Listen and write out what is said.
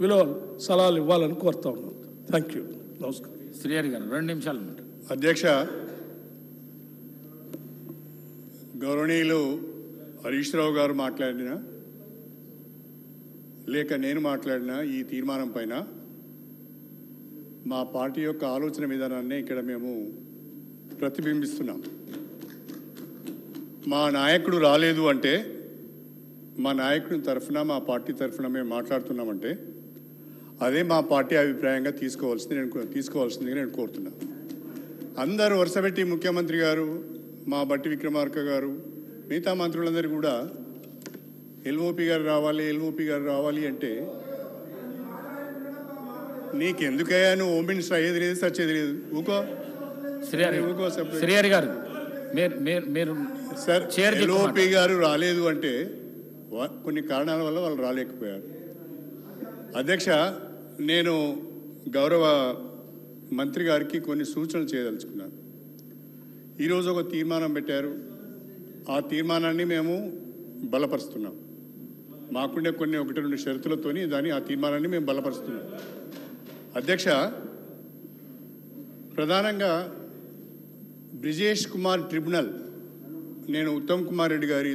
విలువలు సలహాలు ఇవ్వాలని కోరుతా ఉన్నాను. Thank you. నమస్కారం. శ్రీహరి గారు 2 నిమిషాలు. అధ్యక్ష, గౌరవనీయులు హరీష్ రావు గారు మాట్లాడినా లేక నేను మాట్లాడినా ఈ తీర్మానం పైన మా పార్టీ యొక్క ఆలోచన విధానాన్ని ఇక్కడ మేము ప్రతిబింబిస్తున్నాం. మా నాయకుడు రాలేదు అంటే, మా నాయకుడి తరఫున మా పార్టీ తరఫున మేము మాట్లాడుతున్నామంటే అదే మా పార్టీ అభిప్రాయంగా తీసుకోవాల్సిందిగా నేను కోరుతున్నాను. అందరూ వరుసపెట్టి ముఖ్యమంత్రి గారు, మా బట్టి విక్రమార్క గారు, మిగతా మంత్రులందరూ కూడా ఎల్ఓపి గారు రావాలి అంటే నీకెందుకయ్యా, నువ్వు హోమ్ మినిస్టర్ అయ్యేది లేదు, సచ్చేది లేదు, ఊకో. శ్రీహరి గారు మీరు సార్, ఎల్ఓపి గారు రాలేదు అంటే కొన్ని కారణాల వల్ల వాళ్ళు రాలేకపోయారు. అధ్యక్ష, నేను గౌరవ మంత్రి గారికి కొన్ని సూచనలు చేయదలుచుకున్నాను. ఈరోజు ఒక తీర్మానం పెట్టారు. ఆ తీర్మానాన్ని మేము బలపరుస్తున్నాం. మాకుండే కొన్ని 1-2 షరతులతోని ఆ తీర్మానాన్ని మేము బలపరుస్తున్నాం. అధ్యక్ష, ప్రధానంగా బ్రిజేష్ కుమార్ ట్రిబ్యునల్, నేను ఉత్తమ్ కుమార్ రెడ్డి గారి